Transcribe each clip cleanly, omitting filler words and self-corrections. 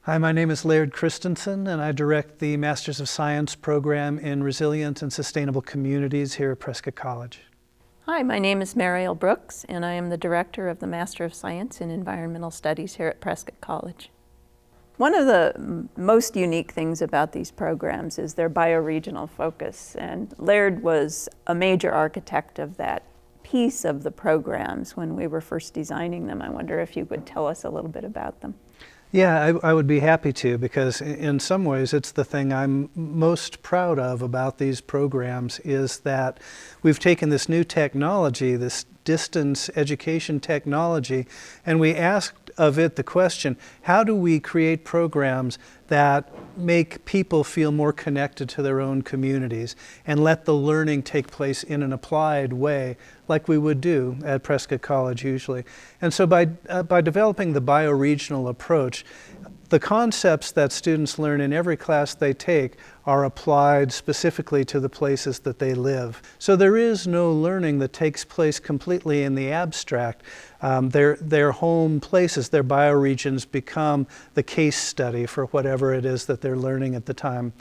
Hi, my name is Laird Christensen, and I direct the Masters of Science program in Resilient and Sustainable Communities here at Prescott College. Hi, my name is Meriel Brooks, and I am the director of the Master of Science in Environmental Studies here at Prescott College. One of the most unique things about these programs is their bioregional focus, and Laird was a major architect of that piece of the programs when we were first designing them. I wonder if you would tell us a little bit about them. Yeah, I would be happy to, because in some ways it's the thing I'm most proud of about these programs is that we've taken this new technology, this distance education technology, and we asked of it the question, how do we create programs that make people feel more connected to their own communities and let the learning take place in an applied way like we would do at Prescott College usually. And so by developing the bioregional approach, the concepts that students learn in every class they take are applied specifically to the places that they live. So there is no learning that takes place completely in the abstract. Their home places, their bioregions become the case study for whatever it is that they're learning at the time.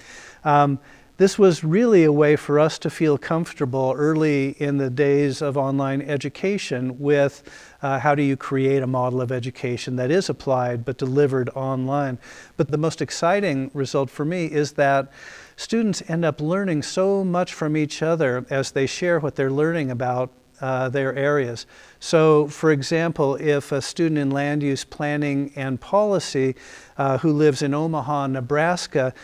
This was really a way for us to feel comfortable early in the days of online education with how do you create a model of education that is applied but delivered online. But the most exciting result for me is that students end up learning so much from each other as they share what they're learning about their areas. So, for example, if a student in land use planning and policy who lives in Omaha, Nebraska,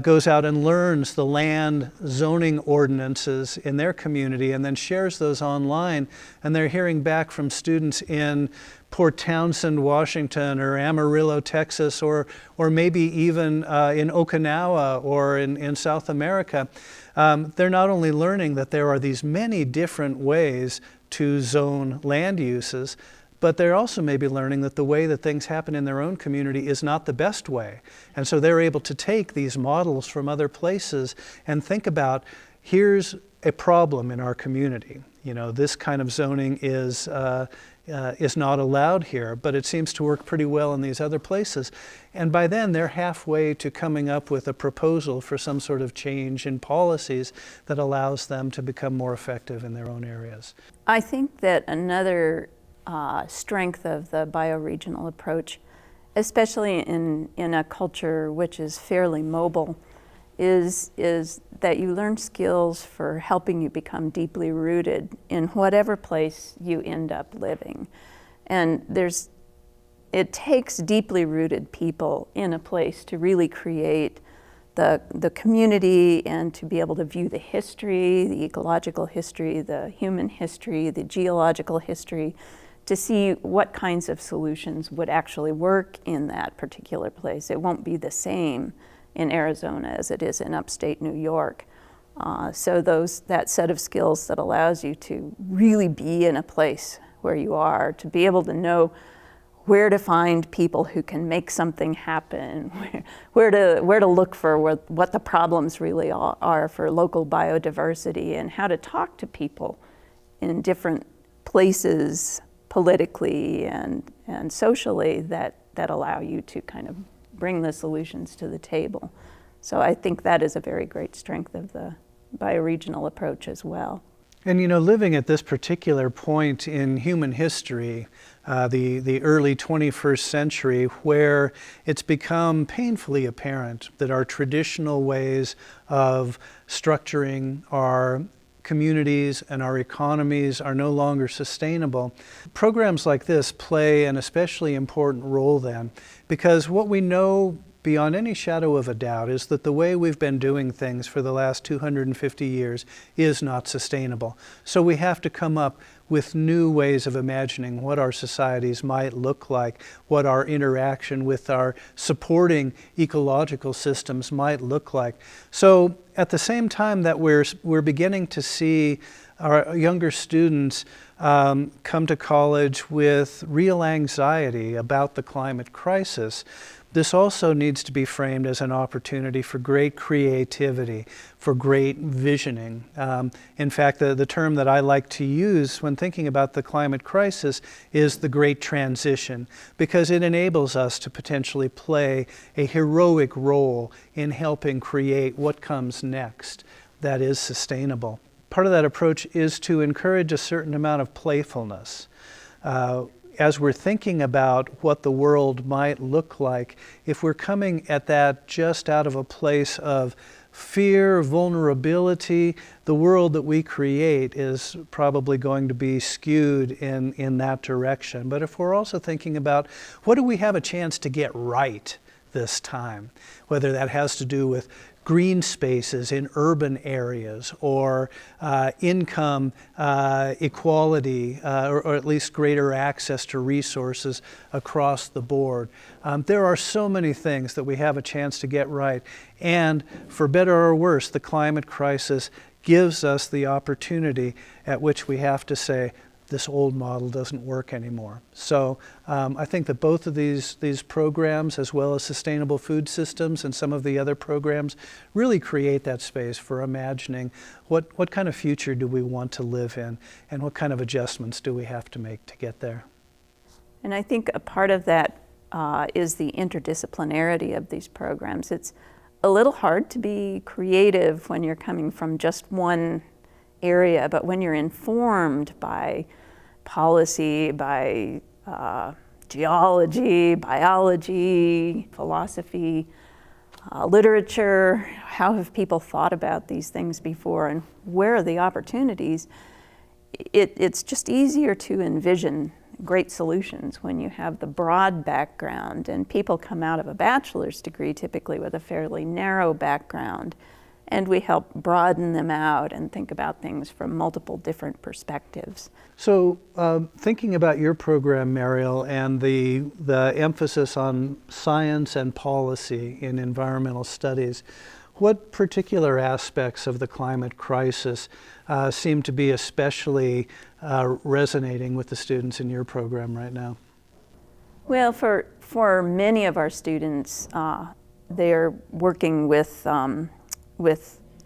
goes out and learns the land zoning ordinances in their community and then shares those online, and they're hearing back from students in Port Townsend, Washington, or Amarillo, Texas, or maybe even in Okinawa or in South America, they're not only learning that there are these many different ways to zone land uses, but they're also maybe learning that the way that things happen in their own community is not the best way. And so they're able to take these models from other places and think about, here's a problem in our community. You know, this kind of zoning is not allowed here, but it seems to work pretty well in these other places. And by then they're halfway to coming up with a proposal for some sort of change in policies that allows them to become more effective in their own areas. I think that another strength of the bioregional approach, especially in a culture which is fairly mobile, is that you learn skills for helping you become deeply rooted in whatever place you end up living. And it takes deeply rooted people in a place to really create the community and to be able to view the history, the ecological history, the human history, the geological history, to see what kinds of solutions would actually work in that particular place. It won't be the same in Arizona as it is in upstate New York. So that set of skills that allows you to really be in a place where you are, to be able to know where to find people who can make something happen, where to look for what the problems really are for local biodiversity, and how to talk to people in different places politically and socially that allow you to kind of bring the solutions to the table. So I think that is a very great strength of the bioregional approach as well. And you know, living at this particular point in human history, the early 21st century, where it's become painfully apparent that our traditional ways of structuring our communities and our economies are no longer sustainable. Programs like this play an especially important role then, because what we know beyond any shadow of a doubt is that the way we've been doing things for the last 250 years is not sustainable. So we have to come up with new ways of imagining what our societies might look like, what our interaction with our supporting ecological systems might look like. So at the same time that we're beginning to see our younger students come to college with real anxiety about the climate crisis, this also needs to be framed as an opportunity for great creativity, for great visioning. In fact, the term that I like to use when thinking about the climate crisis is the great transition, because it enables us to potentially play a heroic role in helping create what comes next that is sustainable. Part of that approach is to encourage a certain amount of playfulness. As we're thinking about what the world might look like, if we're coming at that just out of a place of fear, vulnerability, the world that we create is probably going to be skewed in that direction. But if we're also thinking about what do we have a chance to get right this time, whether that has to do with green spaces in urban areas, or income equality, or at least greater access to resources across the board. There are so many things that we have a chance to get right. And for better or worse, the climate crisis gives us the opportunity at which we have to say, this old model doesn't work anymore. So I think that both of these programs, as well as sustainable food systems and some of the other programs, really create that space for imagining what kind of future do we want to live in, and what kind of adjustments do we have to make to get there. And I think a part of that is the interdisciplinarity of these programs. It's a little hard to be creative when you're coming from just one area, but when you're informed by policy, by geology, biology, philosophy, literature, how have people thought about these things before, and where are the opportunities, it's just easier to envision great solutions when you have the broad background, and people come out of a bachelor's degree typically with a fairly narrow background, and we help broaden them out and think about things from multiple different perspectives. So thinking about your program, Meriel, and the emphasis on science and policy in environmental studies, what particular aspects of the climate crisis seem to be especially resonating with the students in your program right now? Well, for many of our students, they're working with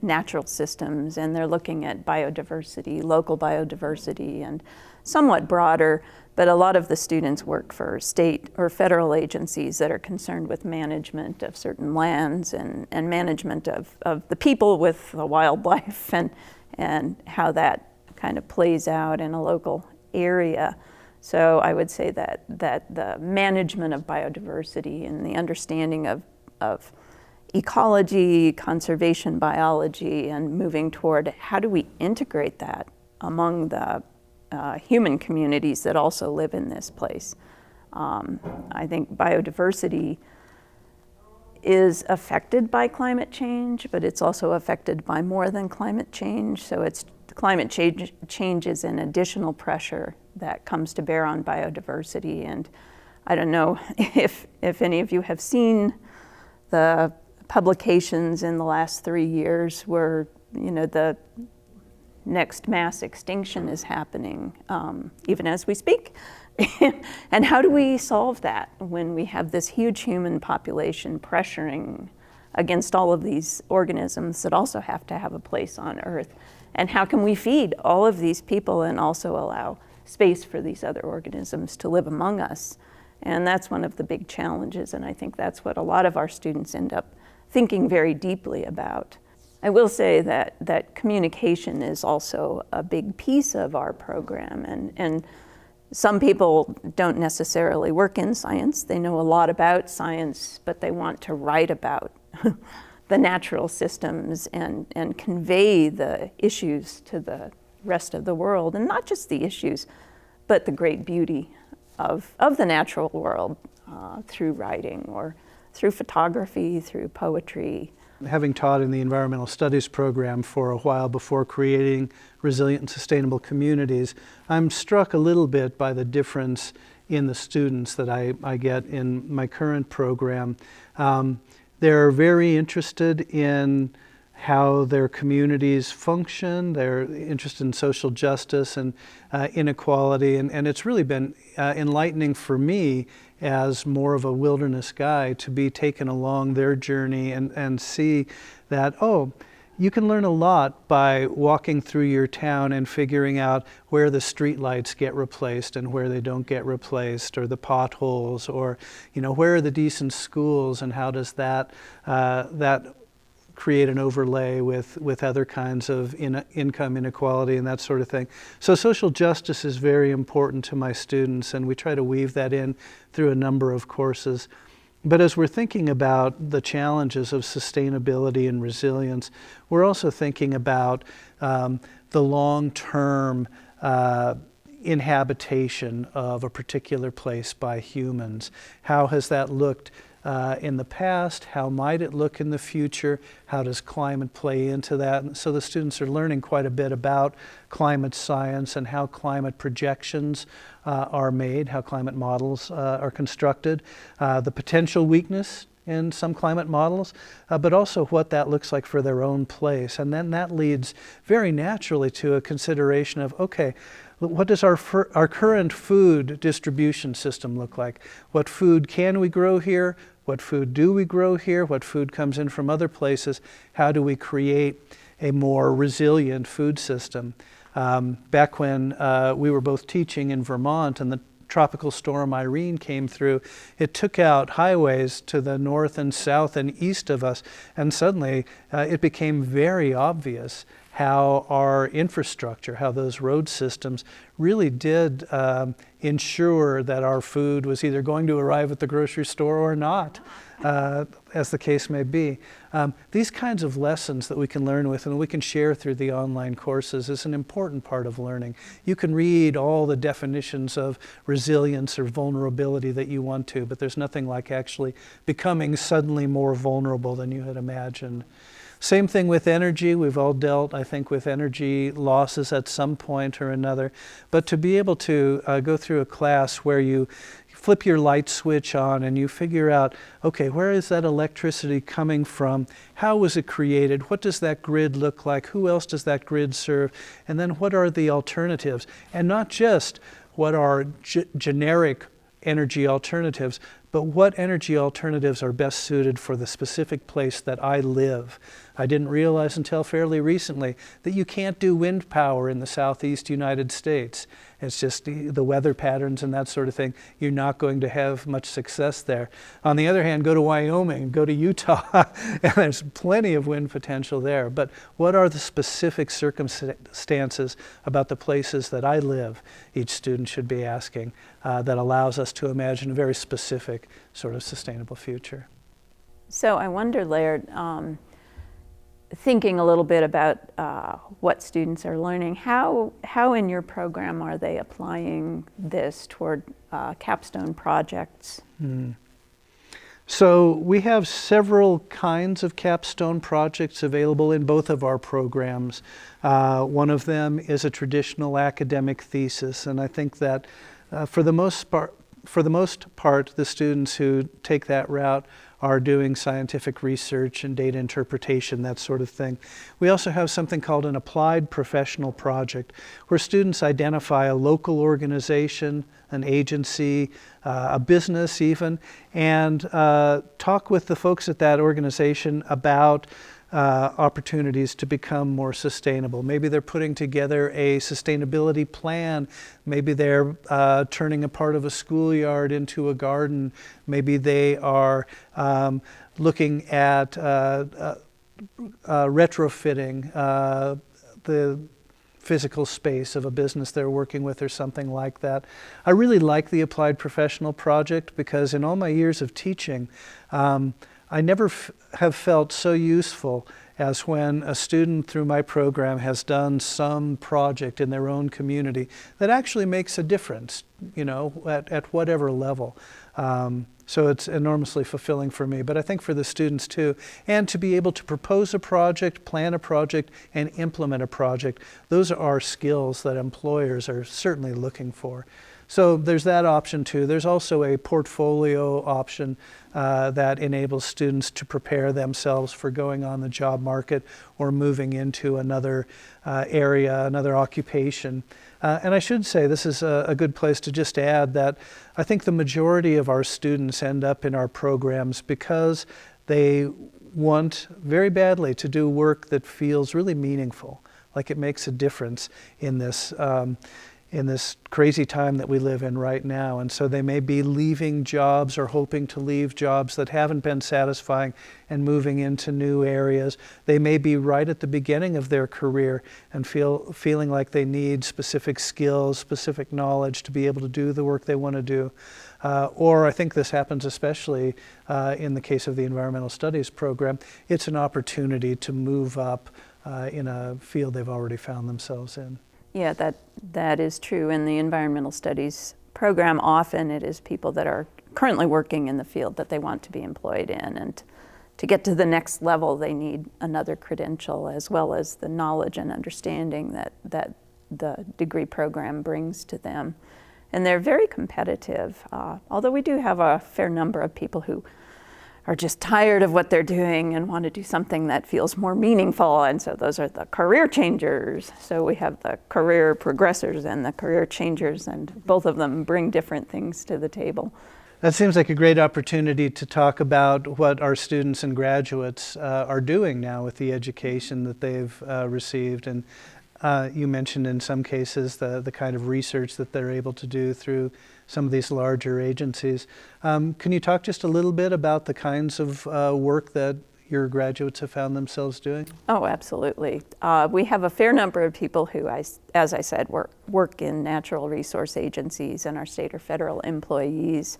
natural systems, and they're looking at biodiversity, local biodiversity, and somewhat broader, but a lot of the students work for state or federal agencies that are concerned with management of certain lands and management of the people with the wildlife, and how that kind of plays out in a local area. So I would say that the management of biodiversity and the understanding of ecology, conservation biology, and moving toward how do we integrate that among the human communities that also live in this place. I think biodiversity is affected by climate change, but it's also affected by more than climate change. So climate change is an additional pressure that comes to bear on biodiversity. And I don't know if any of you have seen the publications in the last 3 years where, the next mass extinction is happening, even as we speak. And how do we solve that when we have this huge human population pressuring against all of these organisms that also have to have a place on Earth? And how can we feed all of these people and also allow space for these other organisms to live among us? And that's one of the big challenges, and I think that's what a lot of our students end up thinking very deeply about. I will say that communication is also a big piece of our program, and some people don't necessarily work in science. They know a lot about science, but they want to write about the natural systems and convey the issues to the rest of the world, and not just the issues, but the great beauty of the natural world through writing or through photography, through poetry. Having taught in the environmental studies program for a while before creating resilient and sustainable communities, I'm struck a little bit by the difference in the students that I get in my current program. They're very interested in how their communities function. They're interested in social justice and inequality, and it's really been enlightening for me as more of a wilderness guide to be taken along their journey and see that, oh, you can learn a lot by walking through your town and figuring out where the streetlights get replaced and where they don't get replaced, or the potholes, or where are the decent schools, and how does that create an overlay with other kinds of income inequality and that sort of thing. So social justice is very important to my students, and we try to weave that in through a number of courses. But as we're thinking about the challenges of sustainability and resilience, we're also thinking about the long-term inhabitation of a particular place by humans. How has that looked in the past? How might it look in the future? How does climate play into that? And so the students are learning quite a bit about climate science and how climate projections are made, how climate models are constructed, the potential weakness in some climate models, but also what that looks like for their own place. And then that leads very naturally to a consideration of, okay, what does our current food distribution system look like? What food can we grow here? What food do we grow here? What food comes in from other places? How do we create a more resilient food system? Back when we were both teaching in Vermont and the tropical storm Irene came through, it took out highways to the north and south and east of us, and suddenly it became very obvious how our infrastructure, how those road systems really did ensure that our food was either going to arrive at the grocery store or not, as the case may be. These kinds of lessons that we can learn with and we can share through the online courses is an important part of learning. You can read all the definitions of resilience or vulnerability that you want to, but there's nothing like actually becoming suddenly more vulnerable than you had imagined. Same thing with energy. We've all dealt, I think, with energy losses at some point or another. But to be able to go through a class where you flip your light switch on and you figure out, okay, where is that electricity coming from? How was it created? What does that grid look like? Who else does that grid serve? And then what are the alternatives? And not just what are generic energy alternatives, but what energy alternatives are best suited for the specific place that I live. I didn't realize until fairly recently that you can't do wind power in the southeast United States. It's just the weather patterns and that sort of thing. You're not going to have much success there. On the other hand, go to Wyoming, go to Utah, and there's plenty of wind potential there. But what are the specific circumstances about the places that I live, each student should be asking, that allows us to imagine a very specific sort of sustainable future. So I wonder, Laird, thinking a little bit about what students are learning, how in your program are they applying this toward capstone projects? So we have several kinds of capstone projects available in both of our programs. One of them is a traditional academic thesis, and I think that for the most part, the students who take that route are doing scientific research and data interpretation, that sort of thing. We also have something called an applied professional project, where students identify a local organization, an agency, a business even, and talk with the folks at that organization about opportunities to become more sustainable. Maybe they're putting together a sustainability plan. Maybe they're turning a part of a schoolyard into a garden. Maybe they are looking at retrofitting the physical space of a business they're working with or something like that. I really like the Applied Professional Project because in all my years of teaching, I never have felt so useful as when a student through my program has done some project in their own community that actually makes a difference, at whatever level. So it's enormously fulfilling for me, but I think for the students too. And to be able to propose a project, plan a project, and implement a project, those are skills that employers are certainly looking for. So there's that option too. There's also a portfolio option that enables students to prepare themselves for going on the job market or moving into another area, another occupation. And I should say, this is a good place to just add that I think the majority of our students end up in our programs because they want very badly to do work that feels really meaningful, like it makes a difference in this crazy time that we live in right now. And so they may be leaving jobs or hoping to leave jobs that haven't been satisfying and moving into new areas. They may be right at the beginning of their career and feeling like they need specific skills, specific knowledge to be able to do the work they want to do. Or I think this happens especially in the case of the environmental studies program. It's an opportunity to move up in a field they've already found themselves in. Yeah, that is true. In the environmental studies program, often it is people that are currently working in the field that they want to be employed in. And to get to the next level, they need another credential as well as the knowledge and understanding that the degree program brings to them. And they're very competitive, although we do have a fair number of people who are just tired of what they're doing and want to do something that feels more meaningful. And so those are the career changers. So we have the career progressors and the career changers, and both of them bring different things to the table. That seems like a great opportunity to talk about what our students and graduates are doing now with the education that they've received. And you mentioned in some cases the kind of research that they're able to do through some of these larger agencies. Can you talk just a little bit about the kinds of work that your graduates have found themselves doing? Oh, absolutely. We have a fair number of people who, as I said, work in natural resource agencies and are state or federal employees.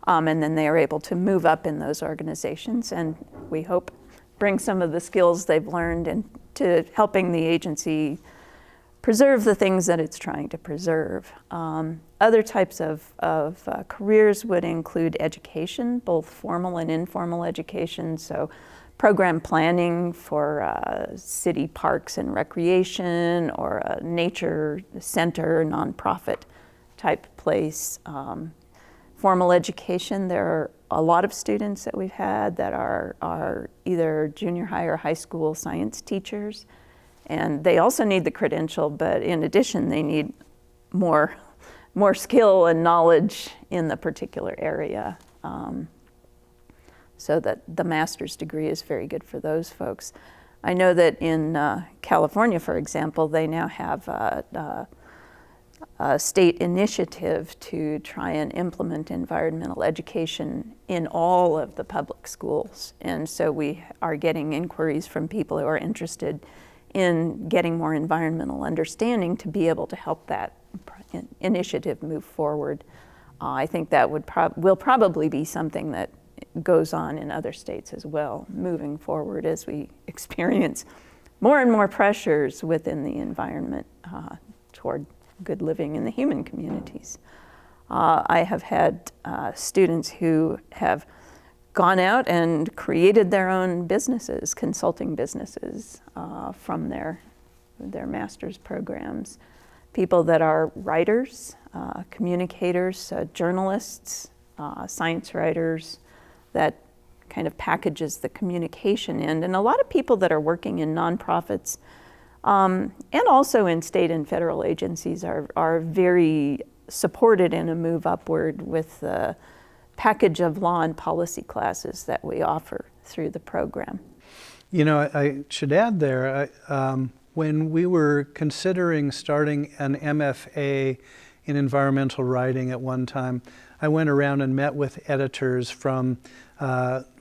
And then they are able to move up in those organizations, and we hope bring some of the skills they've learned into helping the agency preserve the things that it's trying to preserve. Other types of careers would include education, both formal and informal education. So program planning for city parks and recreation, or a nature center, nonprofit type place. Formal education, there are a lot of students that we've had that are either junior high or high school science teachers. And they also need the credential, but in addition, they need more skill and knowledge in the particular area. So that the master's degree is very good for those folks. I know that in California, for example, they now have a state initiative to try and implement environmental education in all of the public schools. And so we are getting inquiries from people who are interested in getting more environmental understanding to be able to help that initiative move forward. I think that will probably be something that goes on in other states as well, moving forward as we experience more and more pressures within the environment toward good living in the human communities. I have had students who have gone out and created their own businesses, consulting businesses from their master's programs. People that are writers, communicators, journalists, science writers, that kind of packages the communication end. And a lot of people that are working in nonprofits and also in state and federal agencies are very supported in a move upward with the package of law and policy classes that we offer through the program. You know, I should add there, when we were considering starting an MFA in environmental writing at one time, I went around and met with editors from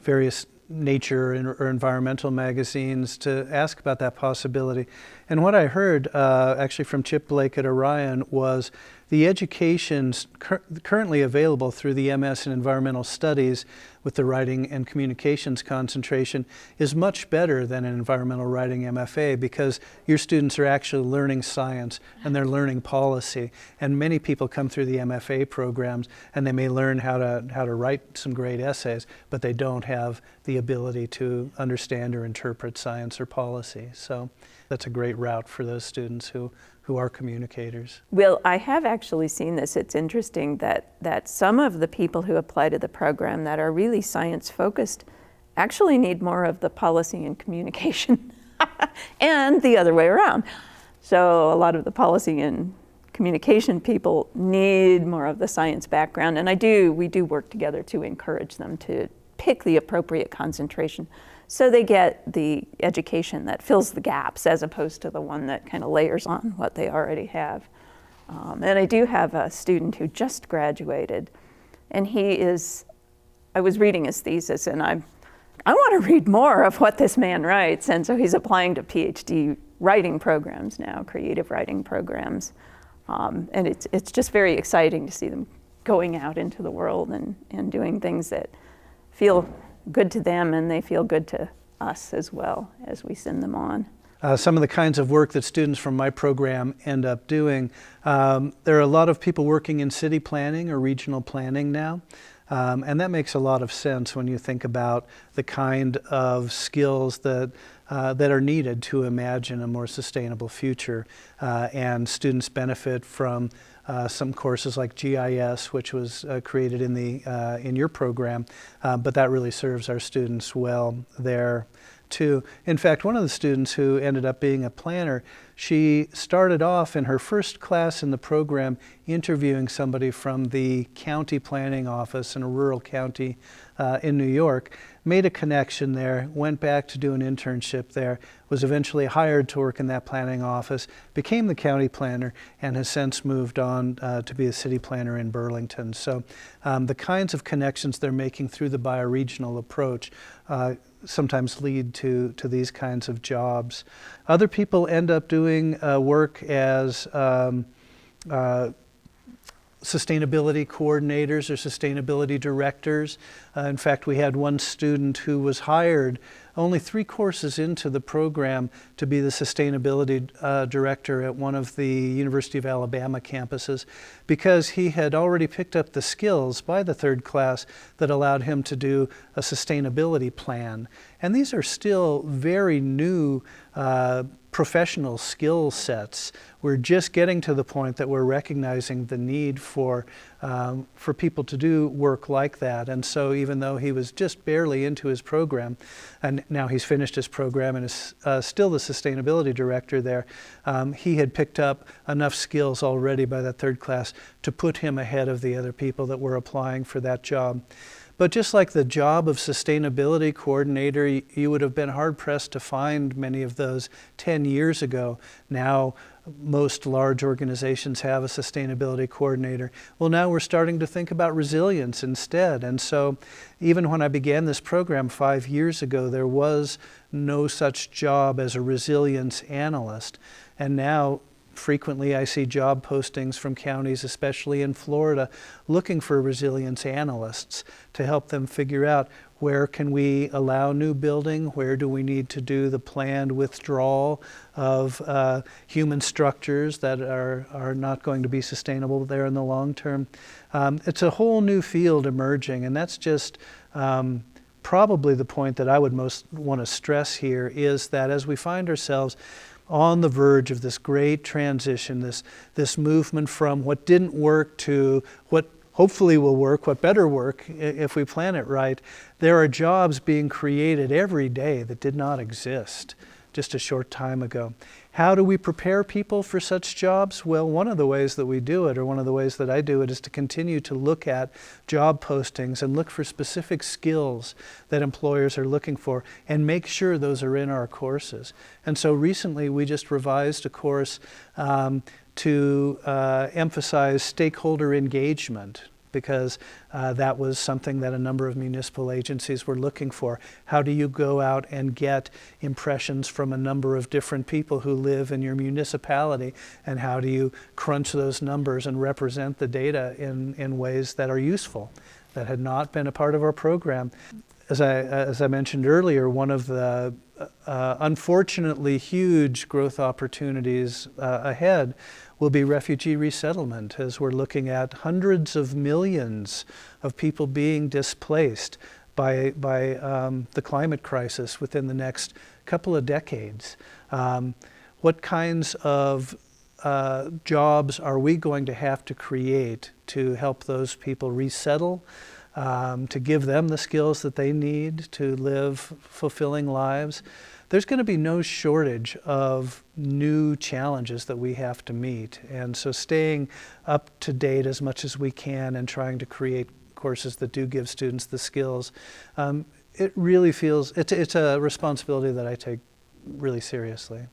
various nature or environmental magazines to ask about that possibility. And what I heard actually from Chip Blake at Orion was the education currently available through the MS in Environmental Studies with the writing and communications concentration is much better than an environmental writing MFA, because your students are actually learning science and they're learning policy. And many people come through the MFA programs and they may learn how to write some great essays, but they don't have the ability to understand or interpret science or policy. So that's a great route for those students who who are communicators. Well, I have actually seen this. It's interesting that some of the people who apply to the program that are really science focused actually need more of the policy and communication and the other way around. So a lot of the policy and communication people need more of the science background, and we do work together to encourage them to pick the appropriate concentration so they get the education that fills the gaps as opposed to the one that kind of layers on what they already have. And I do have a student who just graduated, and I was reading his thesis, and I want to read more of what this man writes, and so he's applying to PhD writing programs now, creative writing programs. And it's just very exciting to see them going out into the world and doing things that feel good to them, and they feel good to us as well as we send them on. Some of the kinds of work that students from my program end up doing, there are a lot of people working in city planning or regional planning now. And that makes a lot of sense when you think about the kind of skills that are needed to imagine a more sustainable future. And students benefit from some courses like GIS, which was created in your program, but that really serves our students well there too. In fact, one of the students who ended up being a planner, she started off in her first class in the program interviewing somebody from the county planning office in a rural county in New York, made a connection there, went back to do an internship there, was eventually hired to work in that planning office, became the county planner, and has since moved on to be a city planner in Burlington. So the kinds of connections they're making through the bioregional approach sometimes lead to these kinds of jobs. Other people end up doing work as sustainability coordinators or sustainability directors. In fact, we had one student who was hired only 3 courses into the program to be the sustainability director at one of the University of Alabama campuses, because he had already picked up the skills by the 3rd class that allowed him to do a sustainability plan. And these are still very new professional skill sets. We're just getting to the point that we're recognizing the need for people to do work like that. And so even though he was just barely into his program, and now he's finished his program and is still the sustainability director there, he had picked up enough skills already by that 3rd class to put him ahead of the other people that were applying for that job. But just like the job of sustainability coordinator, you would have been hard-pressed to find many of those 10 years ago. Now, most large organizations have a sustainability coordinator. Well, now we're starting to think about resilience instead. And so even when I began this program 5 years ago, there was no such job as a resilience analyst. And now, frequently I see job postings from counties, especially in Florida, looking for resilience analysts to help them figure out where can we allow new building, where do we need to do the planned withdrawal of human structures that are not going to be sustainable there in the long term. It's a whole new field emerging, and that's just probably the point that I would most want to stress here, is that as we find ourselves on the verge of this great transition, this movement from what didn't work to what hopefully will work, what better work if we plan it right, there are jobs being created every day that did not exist just a short time ago. How do we prepare people for such jobs? Well, one of the ways that we do it, or one of the ways that I do it, is to continue to look at job postings and look for specific skills that employers are looking for and make sure those are in our courses. And so recently we just revised a course to emphasize stakeholder engagement, because that was something that a number of municipal agencies were looking for. How do you go out and get impressions from a number of different people who live in your municipality, and how do you crunch those numbers and represent the data in ways that are useful, that had not been a part of our program? As I mentioned earlier, one of the unfortunately huge growth opportunities ahead will be refugee resettlement, as we're looking at hundreds of millions of people being displaced by the climate crisis within the next couple of decades. What kinds of jobs are we going to have to create to help those people resettle, to give them the skills that they need to live fulfilling lives? There's going to be no shortage of new challenges that we have to meet. And so staying up to date as much as we can and trying to create courses that do give students the skills, it really feels, it's a responsibility that I take really seriously.